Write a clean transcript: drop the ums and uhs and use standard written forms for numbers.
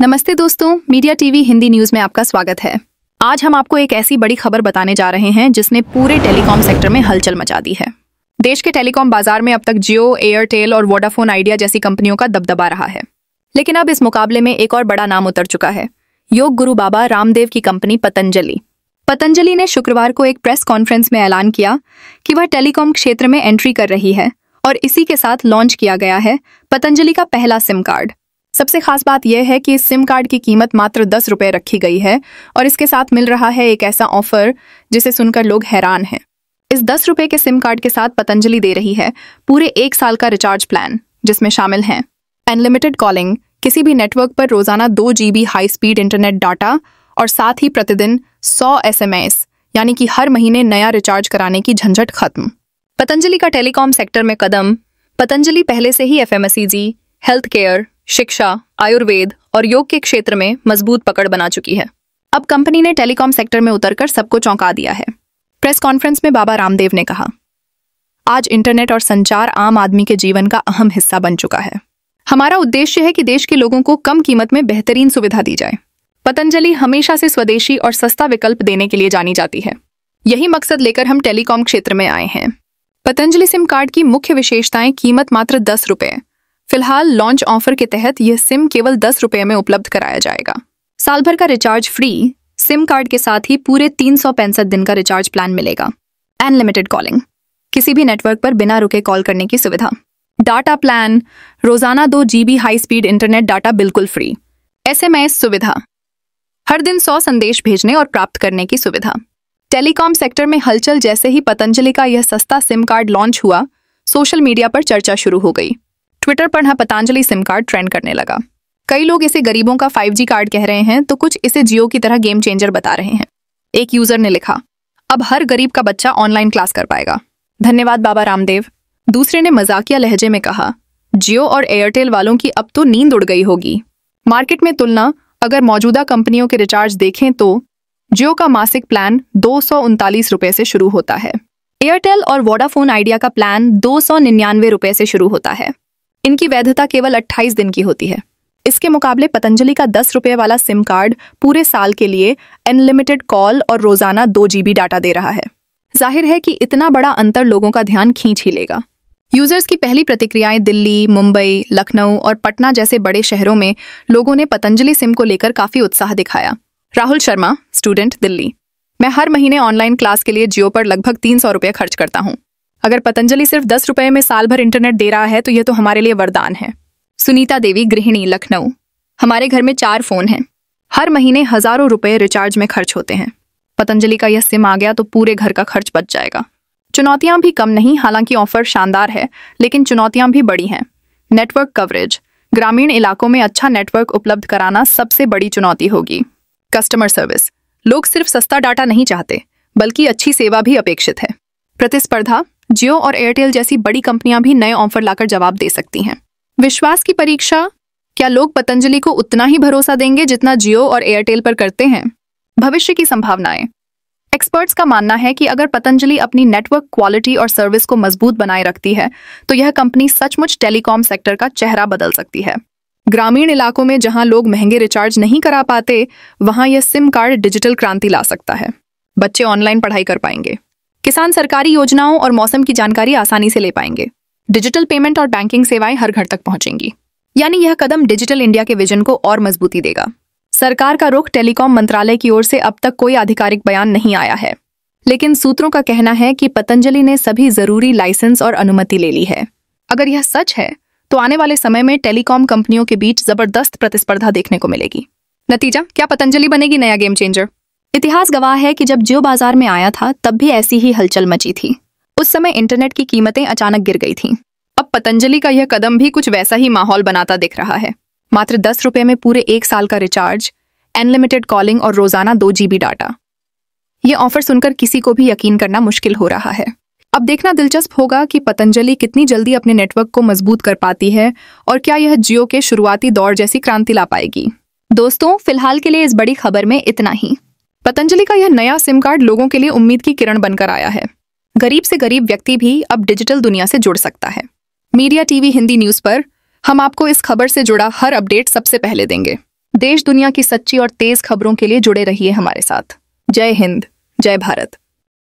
नमस्ते दोस्तों, media TV Hindi news में आपका स्वागत है। आज हम आपको एक ऐसी बड़ी खबर बताने जा रहे हैं जिसने पूरे टेलीकॉम सेक्टर में हलचल मचा दी है। देश के टेलीकॉम बाजार में अब तक जियो, एयरटेल और वोडाफोन आइडिया जैसी कंपनियों का दबदबा रहा है, लेकिन अब इस मुकाबले में एक और बड़ा नाम उतर चुका है। योग गुरु बाबा रामदेव की कंपनी पतंजलि ने शुक्रवार को एक प्रेस कॉन्फ्रेंस में ऐलान किया कि वह टेलीकॉम क्षेत्र में एंट्री कर रही है और इसी के साथ लॉन्च किया गया है पतंजलि का पहला सिम कार्ड। सबसे खास बात यह है कि इस सिम कार्ड की कीमत मात्र 10 रुपये रखी गई है और इसके साथ मिल रहा है एक ऐसा ऑफर जिसे सुनकर लोग हैरान हैं। इस 10 रुपये के सिम कार्ड के साथ पतंजलि दे रही है पूरे 1 साल का रिचार्ज प्लान, जिसमें शामिल हैं अनलिमिटेड कॉलिंग, किसी भी नेटवर्क पर रोजाना 2 GB high speed internet data और साथ ही प्रतिदिन 100 SMS, यानी कि हर महीने नया रिचार्ज कराने की झंझट खत्म। पतंजलि का टेलीकॉम सेक्टर में कदम। पतंजलि पहले से ही FMCG, हेल्थ केयर, शिक्षा, आयुर्वेद और योग के क्षेत्र में मजबूत पकड़ बना चुकी है। अब कंपनी ने टेलीकॉम सेक्टर में उतरकर सबको चौंका दिया है। प्रेस कॉन्फ्रेंस में बाबा रामदेव ने कहा, आज इंटरनेट और संचार आम आदमी के जीवन का अहम हिस्सा बन चुका है। हमारा उद्देश्य है कि देश के लोगों को कम कीमत में बेहतरीन सुविधा दी जाए। पतंजलि हमेशा से स्वदेशी और सस्ता विकल्प देने के लिए जानी जाती है। यही मकसद लेकर हम टेलीकॉम क्षेत्र में आए हैं। पतंजलि सिम कार्ड की मुख्य विशेषताएं। कीमत मात्र 10 रुपये। फिलहाल लॉन्च ऑफर के तहत यह सिम केवल 10 रुपये में उपलब्ध कराया जाएगा। साल भर का रिचार्ज फ्री। सिम कार्ड के साथ ही पूरे 365 दिन का रिचार्ज प्लान मिलेगा। अनलिमिटेड कॉलिंग, किसी भी नेटवर्क पर बिना रुके कॉल करने की सुविधा। डाटा प्लान, रोजाना 2 GB high speed internet data बिल्कुल फ्री। SMS सुविधा, हर दिन 100 संदेश भेजने और प्राप्त करने की सुविधा। टेलीकॉम सेक्टर में हलचल जैसे ही पतंजलि का यह सस्ता सिम कार्ड लॉन्च हुआ, सोशल मीडिया पर चर्चा शुरू हो गई। ट्विटर पर पतंजलि सिम कार्ड ट्रेंड करने लगा। कई लोग इसे गरीबों का 5G कार्ड कह रहे हैं तो कुछ इसे जियो की तरह गेम चेंजर बता रहे हैं। एक यूजर ने लिखा, अब हर गरीब का बच्चा ऑनलाइन क्लास कर पाएगा। धन्यवाद बाबा रामदेव। दूसरे ने मजाकिया लहजे में कहा, जियो और एयरटेल वालों की अब तो नींद उड़ गई होगी। मार्केट में तुलना, अगर मौजूदा कंपनियों के रिचार्ज देखें तो जियो का मासिक प्लान 239 रुपये से शुरू होता है। एयरटेल और वोडाफोन आइडिया का प्लान 299 रुपये से शुरू होता है। इनकी वैधता केवल 28 दिन की होती है। इसके मुकाबले पतंजलि का 10 रुपये वाला सिम कार्ड पूरे साल के लिए अनलिमिटेड कॉल और रोजाना 2 GB डाटा दे रहा है। जाहिर है कि इतना बड़ा अंतर लोगों का ध्यान खींच ही लेगा। यूजर्स की पहली प्रतिक्रियाएं दिल्ली, मुंबई, लखनऊ और पटना जैसे बड़े शहरों में लोगों ने पतंजलि सिम को लेकर काफी उत्साह दिखाया। राहुल शर्मा, स्टूडेंट, दिल्ली। मैं हर महीने ऑनलाइन क्लास के लिए जियो पर लगभग 300 रुपये खर्च करता हूँ। अगर पतंजलि सिर्फ 10 रुपये में साल भर इंटरनेट दे रहा है तो यह तो हमारे लिए वरदान है। सुनीता देवी, गृहिणी, लखनऊ। हमारे घर में 4 फोन हैं। हर महीने हजारों रुपए रिचार्ज में खर्च होते हैं। पतंजलि का यह सिम आ गया तो पूरे घर का खर्च बच जाएगा। चुनौतियां भी कम नहीं, हालांकि ऑफर शानदार है, लेकिन चुनौतियां भी बड़ी हैं। नेटवर्क कवरेज, ग्रामीण इलाकों में अच्छा नेटवर्क उपलब्ध कराना सबसे बड़ी चुनौती होगी। कस्टमर सर्विस, लोग सिर्फ सस्ता डाटा नहीं चाहते बल्कि अच्छी सेवा भी अपेक्षित है। प्रतिस्पर्धा, जियो और एयरटेल जैसी बड़ी कंपनियां भी नए ऑफर लाकर जवाब दे सकती हैं। विश्वास की परीक्षा, क्या लोग पतंजलि को उतना ही भरोसा देंगे जितना जियो और एयरटेल पर करते हैं? भविष्य की संभावनाएं। एक्सपर्ट्स का मानना है कि अगर पतंजलि अपनी नेटवर्क क्वालिटी और सर्विस को मजबूत बनाए रखती है तो यह कंपनी सचमुच टेलीकॉम सेक्टर का चेहरा बदल सकती है। ग्रामीण इलाकों में जहां लोग महंगे रिचार्ज नहीं करा पाते, वहां यह सिम कार्ड डिजिटल क्रांति ला सकता है। बच्चे ऑनलाइन पढ़ाई कर पाएंगे। किसान सरकारी योजनाओं और मौसम की जानकारी आसानी से ले पाएंगे। डिजिटल पेमेंट और बैंकिंग सेवाएं हर घर तक पहुंचेंगी। यानी यह कदम डिजिटल इंडिया के विजन को और मजबूती देगा। सरकार का रुख। टेलीकॉम मंत्रालय की ओर से अब तक कोई आधिकारिक बयान नहीं आया है, लेकिन सूत्रों का कहना है कि पतंजलि ने सभी जरूरी लाइसेंस और अनुमति ले ली है। अगर यह सच है तो आने वाले समय में टेलीकॉम कंपनियों के बीच जबरदस्त प्रतिस्पर्धा देखने को मिलेगी। नतीजा, क्या पतंजलि बनेगी नया गेम चेंजर? इतिहास गवाह है कि जब जियो बाजार में आया था तब भी ऐसी ही हलचल मची थी। उस समय इंटरनेट की कीमतें अचानक गिर गई थीं। अब पतंजलि का यह कदम भी कुछ वैसा ही माहौल बनाता दिख रहा है। मात्र 10 रुपये में पूरे 1 साल का रिचार्ज, अनलिमिटेड कॉलिंग और रोजाना 2 GB डाटा। ये ऑफर सुनकर किसी को भी यकीन करना मुश्किल हो रहा है। अब देखना दिलचस्प होगा कि पतंजलि कितनी जल्दी अपने नेटवर्क को मजबूत कर पाती है और क्या यह जियो के शुरुआती दौर जैसी क्रांति ला पाएगी। दोस्तों, फिलहाल के लिए इस बड़ी खबर में इतना ही। पतंजलि का यह नया सिम कार्ड लोगों के लिए उम्मीद की किरण बनकर आया है। गरीब से गरीब व्यक्ति भी अब डिजिटल दुनिया से जुड़ सकता है। मीडिया टीवी हिंदी न्यूज पर हम आपको इस खबर से जुड़ा हर अपडेट सबसे पहले देंगे। देश दुनिया की सच्ची और तेज खबरों के लिए जुड़े रहिए हमारे साथ। जय हिंद, जय भारत।